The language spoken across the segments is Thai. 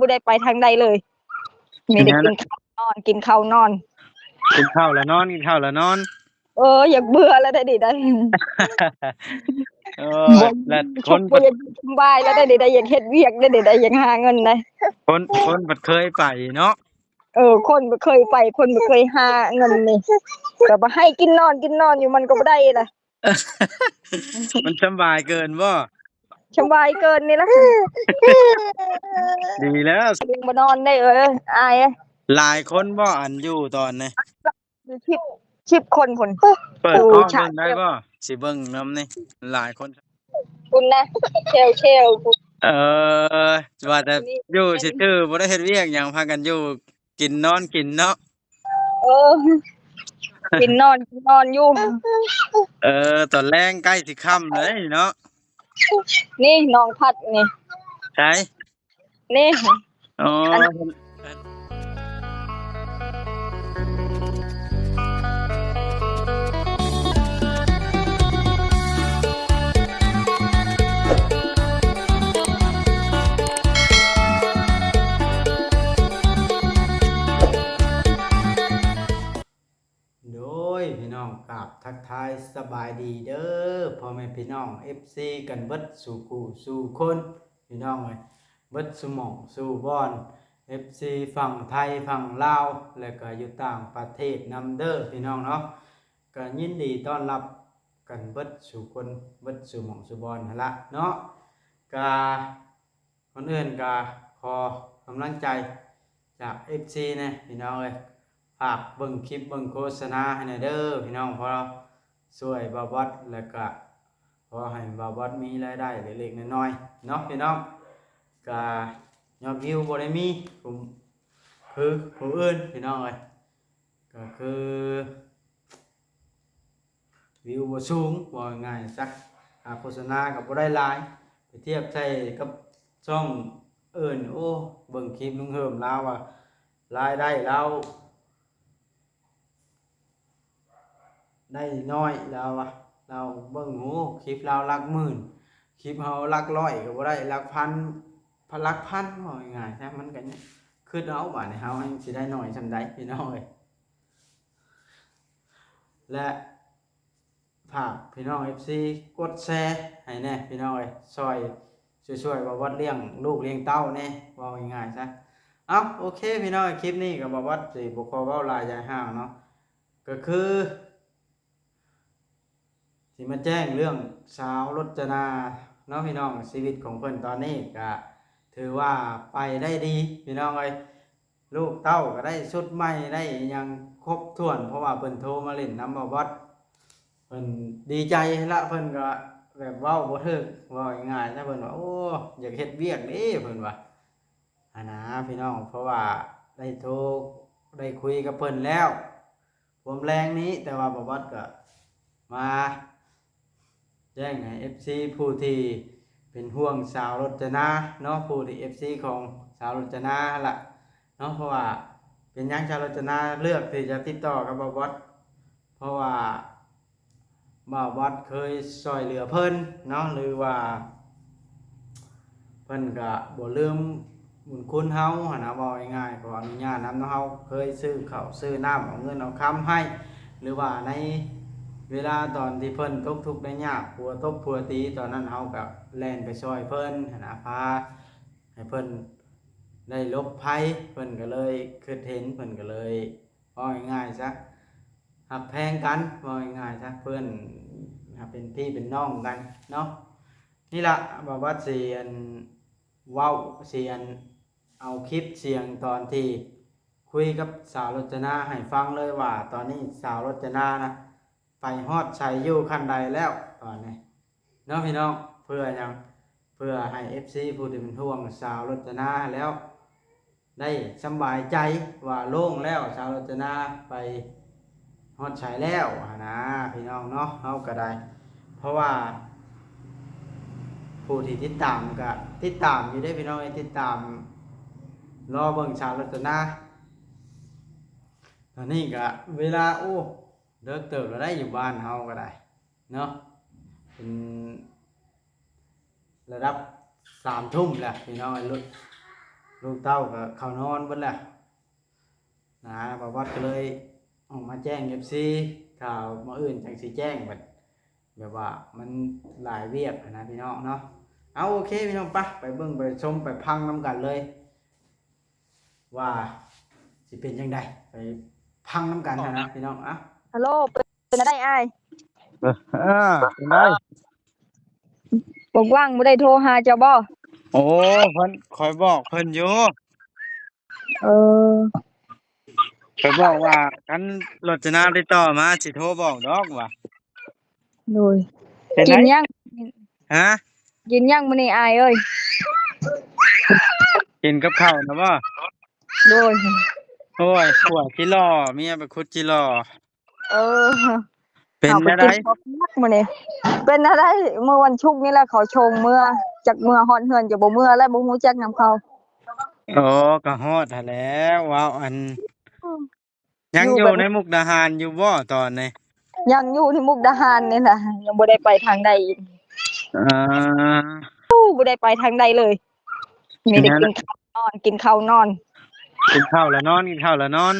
บ่ได้ไปทางใดเลยมีแต่กินข้าวนอนกินข้าวนอนกินข้าวแล้วนอนกินข้าวแล้วนอน อยากเบื่อแล้วได้ดิได้ เออบ่แล้วคชุบนบ่อยากสำบายแล้วได้ดิได้อยากเฮ็ดเวียกได้ดิได้อยากหาเงินได้ คนบัดเคยไปเนาะ คนบ่เคยไปคนบ่เคยหาเงินนี่ก็บ่ให้กินนอนอยู่มันก็บ่ได้ล่ะ มันสำบายเกินบ่สบายเกินนี่ล่ะ ดีแล้ว ยังบ่นอนได้อายหลายคนบ่อันอยู่ตอนนี้10คนพุ่นเปิดกล้องเบิ่งได้บ่สิเบิ่งนำนี่หลายคน คุณนะเชลเออว่าแต่อยู่ซื่อๆบ่ได้เฮ็ดเวียกหยังพากันอยู่กินนอนกินเนาะ เออกินนอนอยู่ตอนแลงใกล้สิค่ำเลยเนาะนี่น้องพัดนี่ใช่นี่อ๋อโดยพี่น้องกราบทักทายสบายดีเด้อพ่อแม่พี่น้อง FC กันเบิดสู่กูสู่คนพี่น้องเอ้ยเบิดสู่หม่องสู่บ่อน FC ฝั่งไทยฝั่งลาวแล้วก็อยู่ต่างประเทศนำเด้อพี่น้องเนาะก็ยินดีต้อนรับกันเบิดสู่คนเบิดสู่หม่องสู่บ่อนหั่นละเนาะก็คนอื่นก็ขอกำลังใจจาก FC นะพี่น้องเอ้ยฝากเบิ่งคลิปเบิ่งโฆษณาให้หน่อยเด้อพี่น้องเพราะเราช่วยบ่าวบอสแล้วก็พอให้บ่าวบอสมีรายได้เล็กๆน้อยๆเนาะพี่น้องก็ยอดวิวบ่ได้มีผมคือผู้อื่นพี่น้องเอ้ยก็คือวิวบ่สูงว่าง่ายซักโฆษณาก็บ่ได้หลายไปเทียบใช้กับช่องอื่นโอ้เบิ่งคลิปลุงเฮิมลาวว่ารายได้เราได้น้อยแล้วอะเราเบิ่งโหคลิปเราหลักหมื่นคลิปเฮาหลักร้อยก็บ่ได้หลักพันหลักพันว่าง่ายๆซะมันก็เนี่ยคือเอาบาดนี้เฮาสิได้น้อยซำใดพี่น้องเอ้ยและฝากพี่น้อง FC กดแชร์ให้แน่พี่น้องเอ้ยช่วยบ่วัดเลี้ยงลูกเลี้ยงเต้าแน่ว่าง่ายๆซะโอเคพี่น้องคลิปนี้ก็บ่วัดสิบ่ขอเว้าหลายใจห่างเนาะก็คือสิมาแจ้งเรื่องสาวรจนาเนาะพี่น้องชีวิตของเพิ่นตอนนี้ก็ถือว่าไปได้ดีพี่น้องเอ้ยลูกเต้าก็ได้ชุดใหม่ได้ยังครบถ้วนเพราะว่าเพิ่นโทรมาเล่นนำบ่บอสเพิ่นดีใจละเพิ่นก็แบบเว้าบ่ถึกว่าง่ายๆซะเพิ่นว่าโอ้อยากเฮ็ดเวียกเด้เพิ่นว่านะพี่น้องเพราะว่าได้โทรได้คุยกับเพิ่นแล้วผมแรงนี้แต่ว่าบ่บอสก็มาแจ้งให้ FC ผู้ที่เป็นห่วงสาวรจนาเนาะผู้ที่ FC ของสาวรจนาล่ะเนาะเพราะว่าเป็นหยังสาวรจนาเลือกที่จะติดต่อกับบ่าวบอสเพราะว่าบ่าวบอสเคยช่วยเหลือเพิ่นเนาะหรือว่าเพิ่นก็บ่ลืมบุญคุณเฮาหั่นน่ะว่าง่ายๆขออนุญาตนำเนาะเฮาเคยซื้อข้าวซื้อน้ำเอาเงินเอาคำให้หรือว่าในเวลาตอนที่เพิ่นตกทุกข์ได้ยากผัวตบผัวตีตอนนั้นเฮาก็แล่นไปช่วยเพิ่นหาพาให้เพิ่นได้ลบภัยเพิ่นก็เลยคิดเห็นเพิ่นก็เลยว่าง่ายๆซะหักแพงกันว่าง่ายๆซะเพิ่นเป็นพี่เป็นน้องกันเนาะนี่ล่ะบอกว่าเสียนเว้าเสียนเอาคลิปเสียงตอนที่คุยกับสาวรจนาให้ฟังเลยว่าตอนนี้สาวรจนานะไปฮอดชัยอยู่ขั้นใดแล้วตอนนี้เนาะพี่น้องเพื่อยังเพื่อให้ FC ผู้ที่เป็นห่วงสาวรจนาแล้วได้สบายใจว่าโล่งแล้วสาวรจนาไปฮอดชัยแล้วนะพี่น้องเนาะเฮาก็ได้เพราะว่าผู้ที่ติดตามก็ติดตามอยู่ได้พี่น้องติดตามรอเบิ่งสาวรจนาตอนนี้ก็เวลาโอ้เลิกเติบเราได้อยู่บ้านเฮาก็ได้เนาะเป็นระดับ3 ทุ่มแหละพี่น้อง ลูกเต้าก็เข้านอนเบิดแล้วนะบ่วัดก็เลยออกมาแจ้ง FC ข่าวมื้ออื่นจังสิแจ้งแบบว่ามันหลายเวียกนะพี่น้องเนาะเอาโอเคพี่น้องไปเบิ่งไปชมไปพังนํกันเลยว่าสิเป็นจังไดไปพังนํกันนะพี่น้องอ่ะ ฮัลโหลเป็นอะไรอ้าย เป็นไง บอกว่างบ่ได้โทรหาเจ้าบ่ โอ้เพิ่นคอยบอกเพิ่นอยู่ เออ คอยบอกว่าคันรจนาติดต่อมาสิโทรบอกดอกว่า โดย เป็น กิ ไง นยัง ฮะ กินยังมื้อนี้อ้ายเอ้ย กินกับข้าวนะบ่ โดย โอ้ยขัวจิรอเมียไปขุดจิรอ เออ เป็น อาป อะไร กินข้าวผัดมื้อนี้เป็นอะไรเมื่อวันศุกร์นี่แหละเขาชงเมื่อจากเมื่อฮอดเฮือนจะบ่เมื่อแล้วบ่ฮู้จักนำเขา โอ้ก็ฮอดหั้นแหล้วว้าวอันยังอยู่ในมุกดาหารอยู่บ่ตอนนี้ ยังอยู่ที่มุกดาหารนี่ล่ะยังบ่ได้ไปทางใดอีก อ่า บ่ได้ไปทางใดเลยมีแต่กินข้าวนอนกินข้าวนอน กินข้าวแล้วนอนกินข้าวแล้วนอน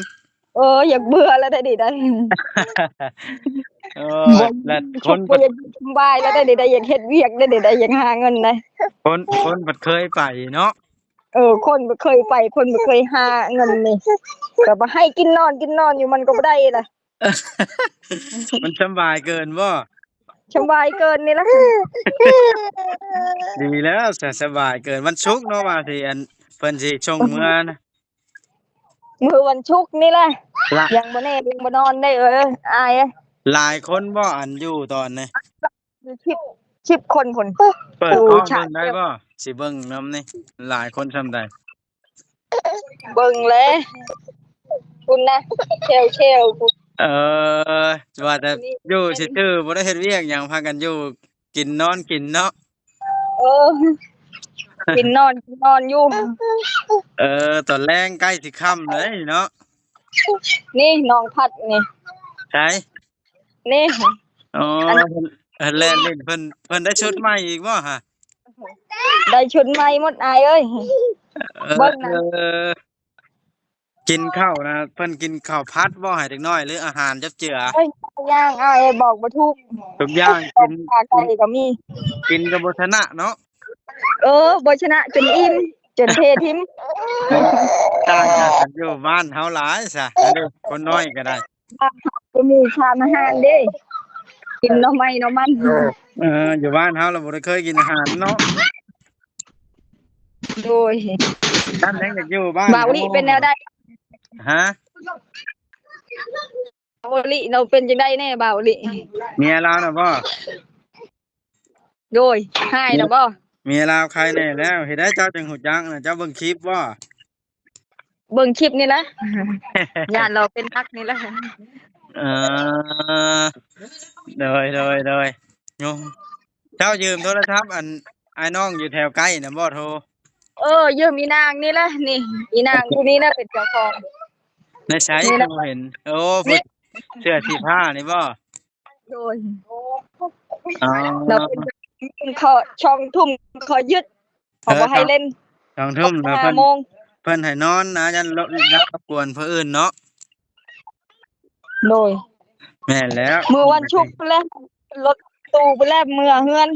อยากเบื่อแล้วได้ดิได้ โอ้ยแล้วค ชุ น กบ่อยากสบายแล้วได้ดิได้อยากเฮ็ดเวียกได้ดิได้อยากหาเงินได้ คนบัดเคยไปเนาะ คนบ่เคยไปคนบ่เคยหาเงินนี่ก็บ่ให้กินนอนอยู่มันก็บ่ได้ล่ะ มันสำบายเกินบ่ สบายเกินนี่ล่ะ ดีแล้วสบายเกินวันศุกร์เนาะว่าสิอันเพิ่นสิชงเมื่อนะ มื้อวันศุกร์นี่แหละ ละ ยังบ่แน่ยังบ่นอนได้อาย หลายคนบ่อันอยู่ตอนนี้ 10คนพุ่น เปิดกล้องเบิ่งได้บ่สิเบิ่งนำนี่หลายคนซำใด เบิ่งเลยคุณนะเชลคุณ เออว่าแต่อยู่ซื่อๆบ่ได้เฮ็ดเวียกหยังพากันอยู่กินนอนกินเนาะ เออกินนอนอยู่ ตอนแรงใกล้สิค่ำเลยเนาะ นี่น้องพัดนี่ ใช่ นี่ อ๋อเล่นเล่นเพิ่นได้ชุดใหม่อีกบ่ฮะ ได้ชุดใหม่หมดอายเอ้ย เบิ่งนะ เออกินข้าวนะเพิ่นกินข้าวผัดบ่ให้เด็กน้อยหรืออาหารจับเจือ เอ้ยย่างอายบอกบ่ถูก ทุกอย่างกิน ปลาไก่ก็มี กินกับบ่ชนะเนาะ บ่ชนะจนอิ่มจนเททิม ต่างจากกันอยู่บ้านเฮาหลายซะอันนี้คนน้อยก็ได้ ก็มีชามอาหารเด้กินหน่อไม้หน่อมัน อยู่บ้านเฮาเราบ่ได้เคยกินอาหารเนาะ โดย ท่านยังอยากอยู่บ้าน บ่าวลิเป็นแนวใด ฮะ บ่าวลิเราเป็นจังได๋แน่บ่าวลิ เมียลาวน่ะบ่ โดยหายแล้วบ่ เมียลาวใครแน่แล้วเฮ็ดได้เจ้าจังฮู้จักน่ะเจ้าเบิ่งคลิปบ่ เบิ่งคลิปนี่แหละญาติเราเป็นนักนี่แหละ เออโดยโยมเจ้ายืมโทรศัพท์อันไอ้น้องอยู่แถวใกล้น่ะบ่โทร ยืมอีนางนี่แหละนี่อีนางผู้นี้น่ะเป็นเจ้าของ ในไส นี่นะ บ่เห็นโอ้ผู้เสื้อสีผ้านี่บ่ โดย อ๋อ เราเป็นขอช่องทุ่มขอยึดขอบ่ให้เล่น 2 ทุ่มแล้ว 5 โมง เพิ่นให้นอนนะยันรบกวนผู้อื่นเนาะ โดย แม่นแล้ว มื้อวันศุกร์แล้วรถตู้ไปแล้วเมื่อเฮือน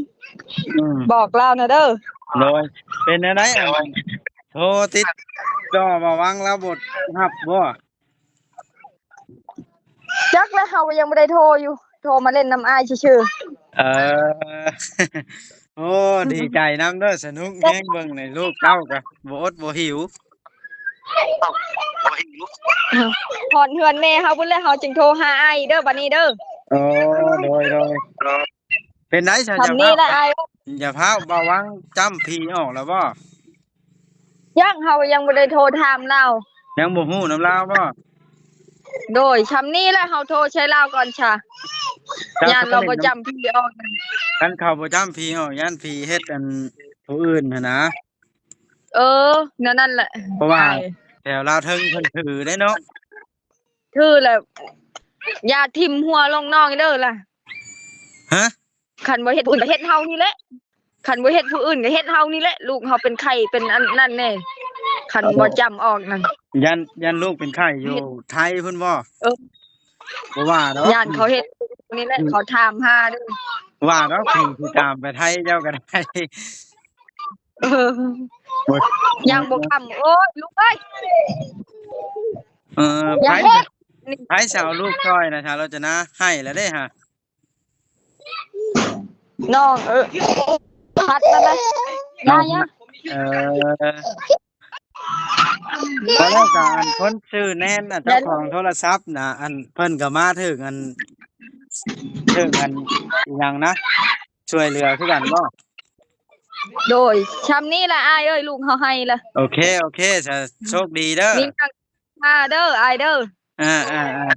อืม บอกเราน่ะเด้อ โดยเป็นอะไรอ่ะโทรติดต่อมาวังแล้วบทรับบ่ จักแล้วเฮายังบ่ได้โทรอยู่ โทรมาเล่นน้ำอ้ายซื่อ เออ โอ้ดีใจนำเด้อสนุกแฮงเบิ่งในลูกเต้าก็บ่อดบ่หิว ๆพรเฮือนแม่เฮาพุ่นแล้วเฮาจึงโทรหาอ้ายเด้อบัดนี้เด้อ โอ้โดยเป็นไดซะ ทำนี้ละอ้าย อย่าพาบ่วังจำผีออกแล้วบ่ ยังเฮายังบ่ได้โทรถามเรา ยังบ่ฮู้นำลาวบ่ โดยชำนี้แหละเฮาโทรใช้เราก่อนค่ะญาติเราบ่จำพี่ออก คันเขาบ่จำผีออกย่านผีเฮ็ดอันผู้อื่นหั่นนะ นั่นแหละ เพราะว่า แถวลาวเทิงเพิ่นถือได้เนาะ คือแหละอย่าทิ่มหัวลงน้องเด้อล่ะ ฮะ คันบ่เฮ็ดผู้อื่นก็เฮ็ดเฮานี่แหละคันบ่เฮ็ดผู้อื่นก็เฮ็ดเฮานี่แหละลูกเฮาเป็นไข้เป็นอันนั่นแน่ คันบ่จำออกนั่น ยันลูกเป็นไข้อยู่ไทยพุ่นบ่ เออ บ่ว่าดอก ย่านเขาเฮ็ดนี่แหละเขาถามหาเด้อ ว่าดอกพี่ที่ตามไปไทยเจ้าก็ได้ เออ บ่ ยังบ่คำโอ้ยลูกเอ้ย ไผ อย่าเฮ็ดนี่ ไผสิเอาลูกช่วยนะชาวรจนาให้แล้วเด้ฮะ น้องพัดมาเลยยายะ เออเพราะแล้วก็อันคนชื่อแน่นน่ะเจ้าของโทรศัพท์น่ะอันเพิ่นก็มาถึงอันอิหยังนะช่วยเหลือคือกันบ่ โดยชำนี้ละอายเอ้ยลูกเฮาให้ละ โอเคจะโชคดีเด้อ มีทางมาเด้ออายเด้อ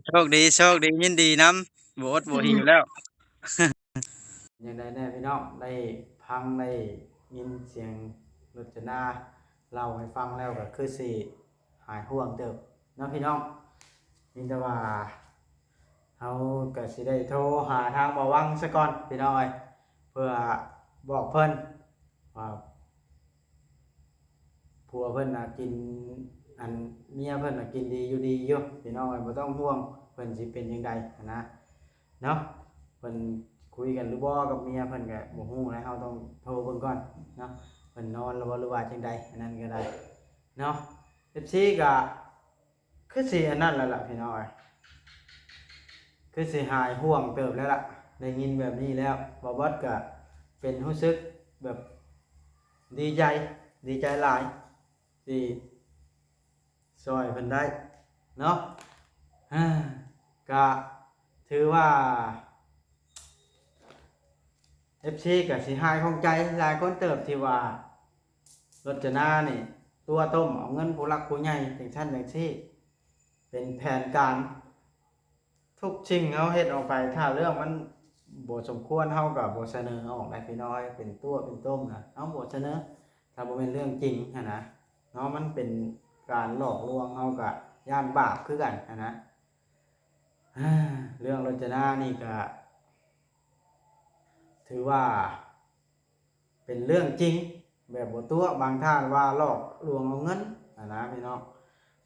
โชคดียินดีนำบ่อดบ่หิวแล้ว ยังได้แน่พี่น้องได้พังได้ยินเสียงรจนาเล่าให้ฟังแล้วก็คือสิหายห่วงเติบเนาะพี่น้องมีแต่ว่าเฮาก็สิได้โทรหาทางบ่วังซะก่อนพี่น้องเอ้ยเพื่อบอกเพิ่นว่าผัวเพิ่นน่ะกินอันเมียเพิ่นน่ะกินดีอยู่ดีอยู่พี่น้องเอ้ยบ่ต้องห่วงเพิ่นสิเป็นจังไดนะเนาะเพิ่นคุยกันหรือบ่กับเมียเพิ่นก็บ่ฮู้นะเฮาต้องโทรเบิ่งก่อนเนาะเพิ่นนอนแล้วบ่หรือว่าจังใดอันนั้นก็ได้เนาะ FC ก็คือสิอันนั้นแล้วล่ะพี่น้องเอ้ยคือสิหายห่วงเติบแล้วล่ะได้ยินแบบนี้แล้วบ่บดก็เป็นรู้สึกแบบดีใจหลายที่ช่วยเพิ่นได้เนาะก็ถือว่า FC ก็สิหายของใจหลายคนเติบที่ว่ารจนานี่ตัวต้มเอาเงินผู้หลักผู้ใหญ่จังซั่นจังซี่เป็นแผนการทุกสิ่งเฮาเฮ็ดออกไปถ้าเรื่องมันบ่สมควรเฮาก็บ่เสนอออกได้พี่น้อยเป็นตัวเป็นต้มนะเฮาบ่เสนอถ้าบ่เป็นเรื่องจริงหันนะเนาะมันเป็นการหลอกลวงเฮาก็ย่านบาปคือกันหันนะเรื่องรจนานี่ก็ถือว่าเป็นเรื่องจริงแบบบ่ตัวบางท่านว่าหลอกลวงเอาเงินนะพี่น้อง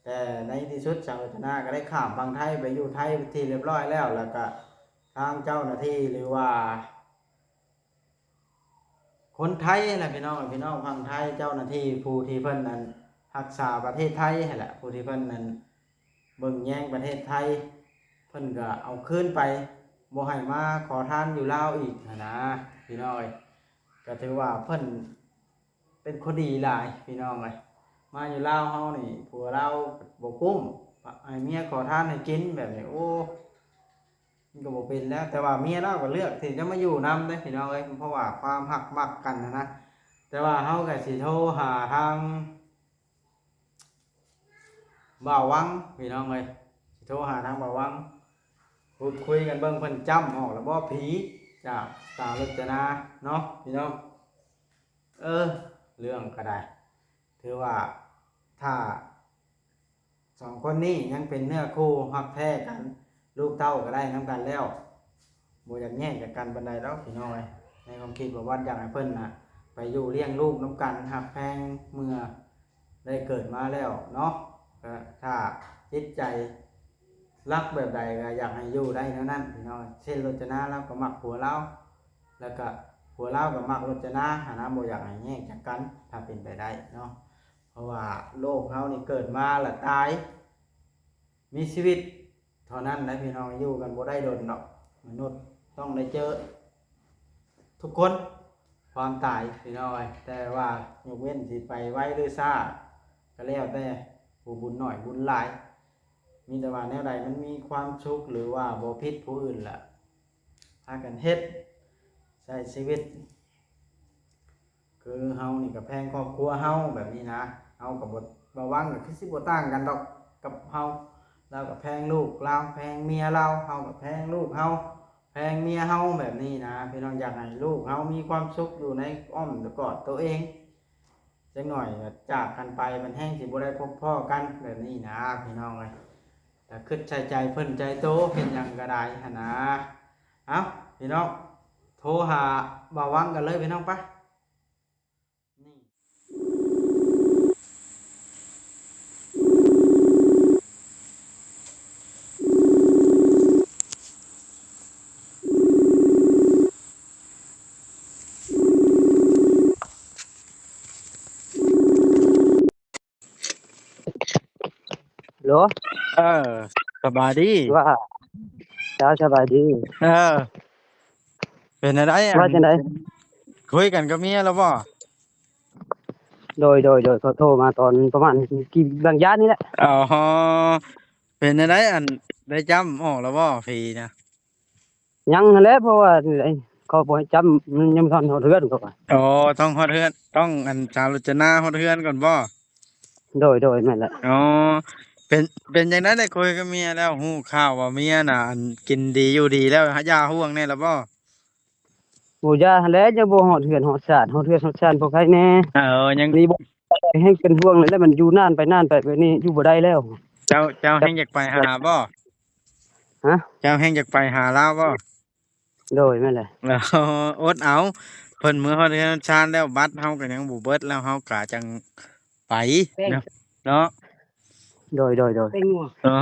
แต่ในที่สุดชาวรจนาก็ได้ข้ามฝั่งไทยไปอยู่ไทยที่เรียบร้อยแล้วแล้วก็ทางเจ้าหน้าที่หรือว่าคนไทยนะพี่น้องฝั่งไทยเจ้าหน้าที่ผู้ที่เพิ่นนั้นรักษาประเทศไทยนั่นแหละผู้ที่เพิ่นนั้นเบิ่งแย่งประเทศไทยเพิ่นก็เอาคืนไปบ่ให้มาขอทานอยู่ลาวอีกนะพี่น้องก็ถือว่าเพิ่นเป็นคนดีหลายพี่น้องเอ้ยมาอยู่ลาวเฮานี่ผัวเราบ่กุ้มให้เมียขอทานให้กินแบบนี้โอ้มันก็บ่เป็นแล้วแต่ว่าเมียเราก็เลือกที่จะมาอยู่นำเด้พี่น้องเอ้ยเพราะว่าความฮักมักกันนะแต่ว่าเฮาก็สิโทรหาทางบ่าววังพี่น้องเอ้ยสิโทรหาทางบ่าววังพูดคุยกันเบิ่งเพิ่นจำออกแล้วบ่ผีจากสาวรจนาเนาะพี่น้องเรื่องก็ได้ถือว่าถ้าสองคนนี้ยังเป็นเนื้อคู่ฮักแท้กันลูกเต้าก็ได้นำกันแล้วบ่อยากแย่งจากกันปานใดแล้วพี่น้องเอ้ยในความคิดว่าอยากให้เพิ่นน่ะไปอยู่เลี้ยงลูกนำกันฮักแพงเมื่อได้เกิดมาแล้วเนาะก็ถ้าจิตใจรักแบบใดก็อยากให้อยู่ได้เท่านั้นพี่น้องเช่นรจนาเราก็มักผัวเราแล้วก็ผัวเราก็มักรจนาหาบ่อยากให้แยกจากกันถ้าเป็นไปได้เนาะเพราะว่าโลกเฮานี่เกิดมาแล้วตายมีชีวิตเท่านั้นนะพี่น้องอยู่กันบ่ได้โดนดอกมนุษย์ต้องได้เจอทุกคนความตายพี่น้องแต่ว่ายกเว้นสิไปไว้หรือซ่าก็แล้วแต่ผู้บุญน้อยบุญหลายมีแต่ว่าแนวใดมันมีความสุขหรือว่าบ่ผิดผู้อื่นล่ะพากันเฮ็ดใช้ชีวิตคือเฮานี่ก็แพงครอบครัวเฮาแบบนี้นะเฮาก็บ่หวังก็คือสิบ่ต่างกันดอกกับเฮาเราก็แพงลูกเราแพงเมียเราเฮาก็แพงลูกเฮาแพงเมียเฮาแบบนี้นะพี่น้องอยากให้ลูกเฮามีความสุขอยู่ในอ้อมกอดตัวเองจักหน่อยก็จากกันไปมันแห้งสิบ่ได้พบพ่อกันแบบนี้นะพี่น้องเอ้ยแต่คิดใจเพิ่นใจโตเฮ็ดหยังก็ได้หั่นนะเอ้าพี่น้องโทรหาบ่าววังกันเลยพี่น้องปะนี่ โหลเออสบายดีว่าเจ้าสบายดีเออเป็นอะไรอันว่าจังได๋คุยกันกับเมียแล้วบ่ โดยเขาโทรมาตอนประมาณกี่บางยานนี่แหละอ๋อเป็นอะไรอันได้จำออกแล้วบ่พี่นะยังนั่นแหละเพราะว่าไอ้เขาบ่ให้จำมันยังบ่ทันฮอดเรือนเขาว่าอ๋อต้องฮอดเฮือนต้องอันชาวรจนาฮอดเฮือนก่อนบ่โดยแม่นแหละอ๋อเป็นเป็นจังได๋ได้คุยกับเมียแล้วฮู้ข่าวว่าเมียน่ะอันกินดีอยู่ดีแล้วหายาห่วงแน่แล้วบ่บ่ยาหั้นแหละยังบ่ฮอดเรือนฮอดชาติฮอดเรือนฮอดชาติบ่ใครแน่เออยังนี่บ่ให้เป็นห่วงเลยแล้วมันอยู่นานไปแบบนี้อยู่บ่ได้แล้วเจ้าแฮงอยากไปหาบ่ฮะเจ้าแฮงอยากไปหาลาวบ่ โดยแม่นแหละ แล้วอดเอาเพิ่นมื้อเฮาได้ชานแล้วบัตรเฮาก็ยังบ่เบิดแล้วเฮากะจังไปเนาะเนาะโดยอ๋อ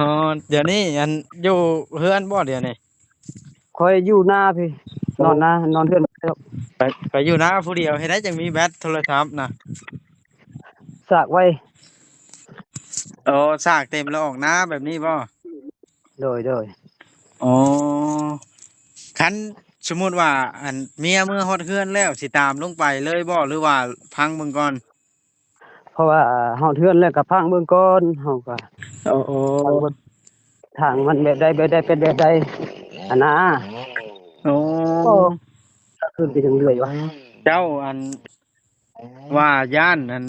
เดี๋ยวนี้อันอยู่เฮือนบ่เดี๋ยวนี้คอยอยู่หน้าพี่นอนหน้านอนเรือนแล้ว ไปไปอยู่นะผู้เดียวเฮ็ดได้จังมีแบตโทรศัพท์น่ะสากไว้โอ้ซากเต็มแล้วออกนาแบบนี้บ่โดยอ๋อคันสมมุติว่าอันเมียมื้อฮอดเฮือนแล้วสิตามลงไปเลยบ่หรือว่าพังเบิ่งก่อนเพราะว่าเฮาเทือนแล้วก็พังเบิ่งก่อนเฮาก็โอ้โอ้พังเบิ่งทางมันแบบใดเป็นแบบใดอะนะโอ้ก็ขึ้นไปเรื่อยๆวะเจ้าอัน ว่าย่านอัน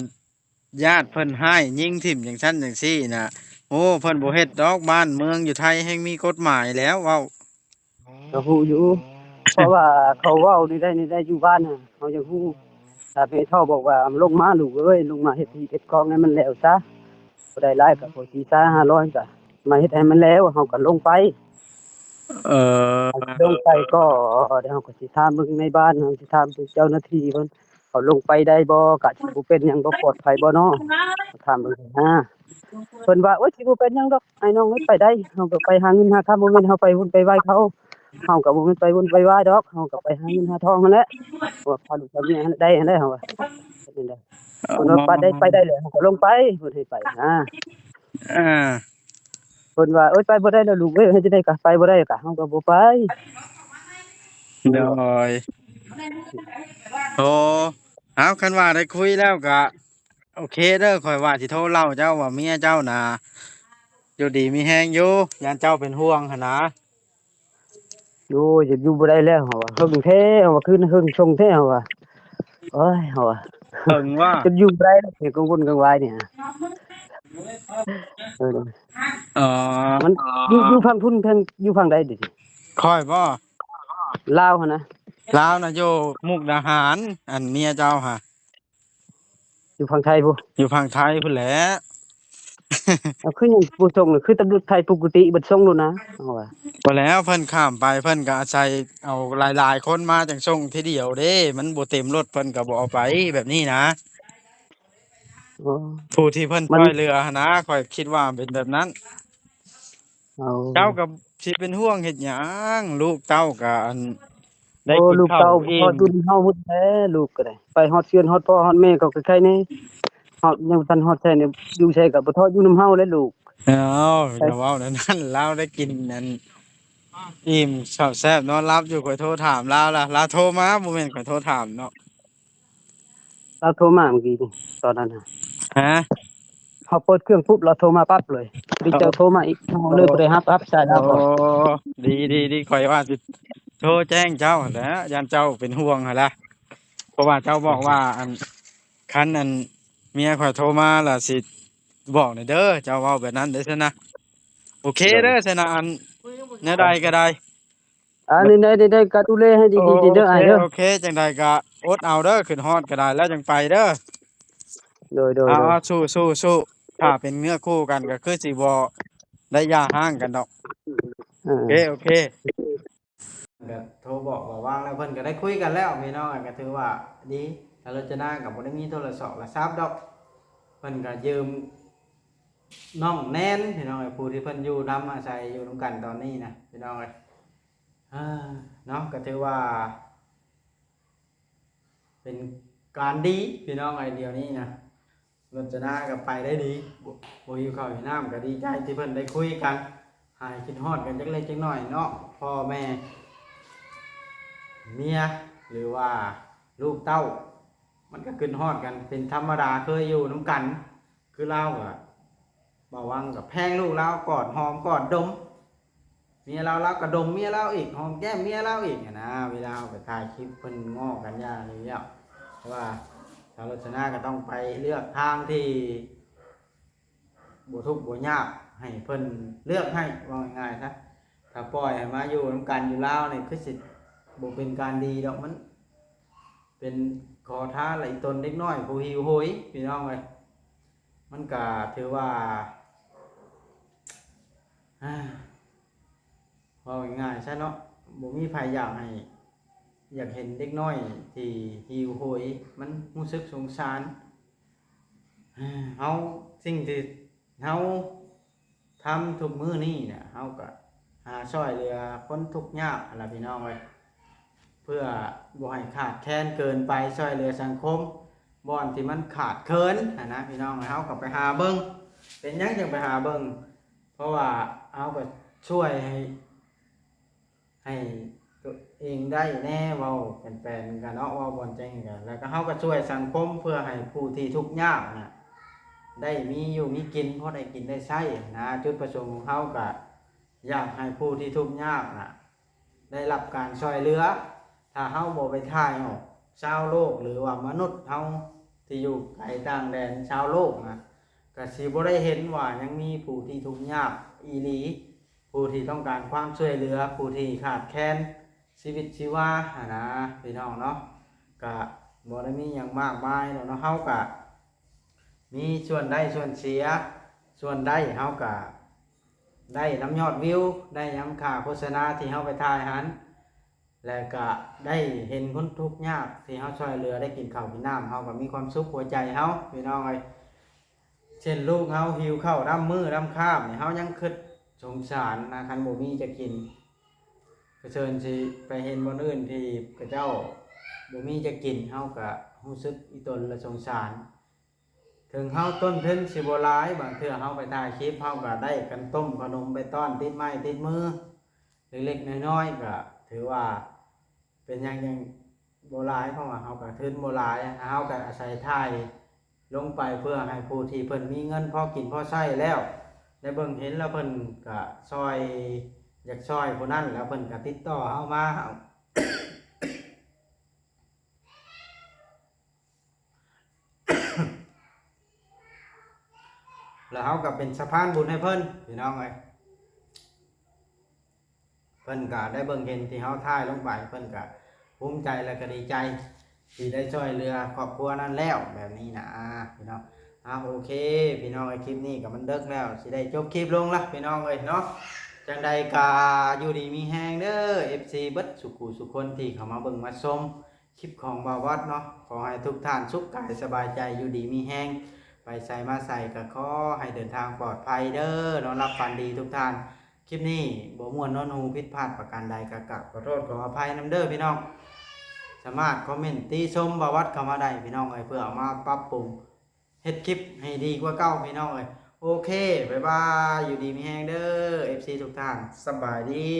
ญาติเพิ่นให้ยิงถิ่มอย่างชั้นอย่างซี่น่ะโอ้เพิ่นบ่เฮ็ดดอกบ้านเมืองอยู่ไทยแฮ่งมีกฎหมายแล้วเว้า ก็ฮู้อยู่เพราะว่าเขาเว้านี่ได้อยู่บ้านน่ะเฮายังฮู้ถ้าแม่เฒ่าบอกว่าลงมาลูกเอ้ยลงมาเฮ็ดที่เฮ็ดของให้มันแล้วซะบ่ได้หลายก็ขอสิซะ500ก็มาเฮ็ดให้มันแล้วเฮาก็ลงไปเอ่อลงไปก็เดี๋ยวเฮาก็สิถามเบิ่งในบ้านเฮาสิถามเจ้าหน้าที่เพิ่นเขาลงไปได้บ่ก็สิบ่เป็นหยังบ่ปลอดภัยบ่เนาะถามเบิ่งนะ เพิ่นว่าโอ๊ยสิบ่เป็นหยังดอกไอ้น้องเอ้ยไปได้เฮาก็ไปหาเงินหาค่ำบ่แม่นเฮาไปวุ่นไปวายเขาเฮาก็บ่แม่นไปวุ่นไปวายดอกเฮาก็ไปหาเงินหาทองนั่นแหละว่าพาลูกพาเมียให้ได้หั้นแหละเฮาว่าเฮ็ดจั่งใดเพิ่นว่าไปได้เลยเฮาก็ลงไปเพิ่นให้ไปนะอ่าเพิ่นว่าเอ้ยไปบ่ได้แล้วลูกเอ้ยเฮ็ดจั่งใดก็ไปบ่ได้ก็เฮาก็บ่ไปเพิ่โดนว่ายโอ้เอาคันว่าได้คุยแล้วก็โอเคเด้อข่อยว่าสิโทรเล่าเจ้าว่าเมียเจ้าน่ะอยู่ดีมีแฮงอยู่ยานเจ้าเป็นห่วงหั่นนะโอ้ยจะอยู่บ่ได้แล้วเฮาว่าเฮิงแท้เฮาว่าคืนเฮิงชงแท้เฮาว่าโอ้ยเฮาว่า เพิ่งว่า จนอยู่บ่ได้แล้วเฮ็ดกังวลกังวายนี่ฮะเอออ๋อมันอยู่ฝั่งพุ่นเพิ่นอยู่ฝั่งใดเดี๋ยวนี้ค่อยบ่ ลาวหั่นนะ ลาวน่ะอยู่มุกดาหารอันเมียเจ้าค่ะอยู่ฝั่งไทยพุอยู่ฝั่งไทยพุ่นแหละ เอาคือหยังบ่ส่งน่ะคือตำรวจไทยปกติเบิดส่งโลดนะเอาว่าบ่แล้วเพิ่นข้ามไปเพิ่นก็อาศัยเอาหลายๆคนมาจังส่งทีเดียวเด้มันบ่เต็มรถเพิ่นก็บ่เอาไปแบบนี้นะอ๋อผู้ที่เพิ่นมันช่วยเหลือหั้นนะข้อยคิดว่าเป็นแบบนั้นเอาเจ้าก็สิเป็นห่วงเฮ็ดหยังลูกเต้าก็อันได้โอ้กินข้าวลูกเต้าพออิ่มดุลเฮาหมดแท้ลูกก็ได้ไปฮอดเชือนฮอดพ่อฮอดแม่ก็ใครๆแน่ฮอดยังบ่ทันฮอดแท้นี่อยู่ไสก็บ่ทอดอยู่นำเฮาเลยลูกอ้าวไปอย่าเว้าแบบนั้นเลาได้กินนั่นอิ่มข้าวแซ่บนอนหลับอยู่ข้อยโทรถามเลาล่ะเลาโทรมาบ่แม่นข้อยโทรถามเนาะเราโทรมาเมื่อกี้นี่ตอนนั้นน่ะฮะเฮาเปิดเครื่องปุ๊บเราโทรมาปั๊บเลยพอดีเจ้าโทรมาอีกเฮาเลยบ่ได้รับสายโอ้เราก็ดีข่อยว่าสิโทรแจ้งเจ้าหั่นแหล้วยันเจ้าเป็นห่วงหั่นล่ะเพราะว่าเจ้าบอกว่าอันคันอันเมียข่อยโทรมาล่ะสิบอกหน่อยเด้อเจ้าเว้าแบบนั้นเด้อซั่นนะโอเคโดยเด้อซั่นนะอันแนวใดก็ได้นี่ได้ๆก็ดูแลให้โอดีๆเด้ออ้ายเด้อโอเคจังใดก็อดเอาเด้อขึ้นฮอดก็ได้แล้วจังไปเด้อเอาๆสู้ๆๆถ้าเป็นเนื้อคู่กันก็คือสิบ่ได้หย่าร้างกันดอกเออโอเคก็โทรบอกว่าว่างแล้วเพิ่นก็ได้คุยกันแล้วพี่น้องก็ถือว่าดีถ้ารจนาก็บ่ได้มีโทรศัพท์ดอกเพิ่นก็ยืมน้องแนนพี่น้องผู้ที่เพิ่นอยู่นำอาศัยอยู่นำกันตอนนี้นะพี่น้องเนาะก็ถือว่าเป็นการดีพี่น้องเดี๋ยวนี้นะ รจนาก็ไปได้ดีบ่หิวข้าวหิวน้ำก็ดีใจที่เพิ่นได้คุยกันหายคิดฮอดกันจักเล็กจักน้อยเนาะพ่อแม่เมียหรือว่าลูกเต้ามันก็ขึ้นฮอดกันเป็นธรรมดาเคยอยู่นํกันคือเราก็บ่วังกับแพงลูกเรากอดหอมกอดดมเมียเราก็ดมเมียเราอีกหอมแก้มเมียเราอีกนะเวลาเอาไปถ่ายคลิปเพิ่นง้อกันยาเลยแล้วเพราะว่าชาวรจนาก็ต้องไปเลือกทางที่บ่ทุกข์บ่ยากให้เพิ่นเลือกให้ว่าง่ายๆซะถ้าปล่อยให้มาอยู่นํกันอยู่ลาวนี่คือสิบ่เป็นการดีดอกมันเป็นขอท้าไหลตนเด็กน้อยผู้หิวโหยพี่น้องเอ้ยมันก็ถือว่าว่าง่ายๆซะเนาะบ่มีไผอยากให้อยากเห็นเด็กน้อยที่หิวโหยมันรู้สึกสงสารเฮาสิ่งที่เฮาทำทุกมื้อนี้เนี่ยเฮาก็หาช่วยเหลือคนทุกข์ยากนั่นล่ะพี่น้องเอ้ยเพื่อบ่ให้ขาดแคลนเกินไปช่วยเหลือสังคมบ่อนที่มันขาดเคินนะพี่น้องเฮาก็ไปหาเบิ่งเป็นหยังจังไปหาเบิ่งเพราะว่าเฮาก็ช่วยให้ตัวเองได้แน่เว้าแปลนๆกันเนาะเว้าบ่อนแจ้งกันแล้วก็เฮาก็ช่วยสังคมเพื่อให้ผู้ที่ทุกข์ยากน่ะได้มีอยู่มีกินพอได้กินได้ใช้นะจุดประสงค์ของเฮาก็อยากให้ผู้ที่ทุกข์ยากน่ะได้รับการช่วยเหลือถ้าเฮาบ่ไปถ่ายออกชาวโลกหรือว่ามนุษย์เฮาที่อยู่ไกลต่างแดนชาวโลกนะก็สิบ่ได้เห็นว่ายังมีผู้ที่ทุกข์ยากอีหลีผู้ที่ต้องการความช่วยเหลือผู้ที่ขาดแคลนชีวิตชีวานะพี่น้องเนาะก็บ่ได้มีหยังมากมายเนาะเฮาก็มีส่วนได้ส่วนเสียส่วนได้เฮาก็ได้นำยอดวิวได้นำค่าโฆษณาที่เฮาไปถ่ายหันแล้วก็ได้เห็นคนทุกข์ยากที่เฮาช่วยเหลือได้กินข้าวกินน้ำเฮาก็มีความสุขหัวใจเฮาพี่น้องเอ้ยเช่นลูกเฮาหิวข้าวน้ำมื้อน้ำข้ามนี่เฮายังคิดสงสารนะคันบ่มีจะกินก็เชิญสิไปเห็นบ่อนอื่นที่เขาเจ้าบ่มีจะกินเฮาก็รู้สึกอีตนละสงสารถึงเฮาต้นทุนสิบ่หลายบางเทื่อเฮาไปถ่ายคลิปเฮาก็ได้กันต้มขนมไปต้อนติดไม้ติดมือเล็กๆน้อยๆก็ถือว่าเป็นหยังบ่หลายเพราะว่าเฮาก็ทุนบ่หลายเฮาก็อาศัยถ่ายลงไปเพื่อให้ผู้ที่เพิ่นมีเงินพอกินพอใช้แล้วได้เบิ่งเห็นแล้วเพิ่นก็ช่วยอยากช่วยผู้นั้นแล้วเพิ่นก็ติดต่อเฮามาเฮา แล้วเฮาก็เป็นสะพานบุญให้เพิ่นพี่น้องเอ้ยเพิ่นก็ได้เบิ่งเห็นที่เฮาถ่ายลงไปเพิ่นก็ภูมิใจและก็ดีใจที่ได้ช่วยเหลือครอบครัวนั้นแล้วแบบนี้นะพี่น้องโอเคพี่น้องไอ้คลิปนี้ก็มันดึกแล้วสิได้จบคลิปลงละพี่น้องเอ้ยเนาะจังใดก็อยู่ดีมีแฮงเด้อ FC เบิดสุขุสุขคนที่เข้ามาเบิ่งมาชมคลิปของบ่าววัดเนาะขอให้ทุกท่านสุขกายสบายใจอยู่ดีมีแฮงไปใส่มาใส่ก็ขอให้เดินทางปลอดภัยเด้อนอนรับฝันดีทุกท่านคลิปนี้บ่ม่วนนอนหูผิดพลาดประการใดก็กราบขอโทษขออภัยนำเด้อพี่น้องสามารถคอมเมนต์ติชมบ่าววัดเข้ามาได้พี่น้องเอ้ยเพื่อเอามาปรับปรุงเฮ็ดคลิปให้ดีกว่าเก่าพี่น้องเอ้ยโอเคบ๊ายบายอยู่ดีมีแฮงเด้อ FC ทุกท่านสบายดี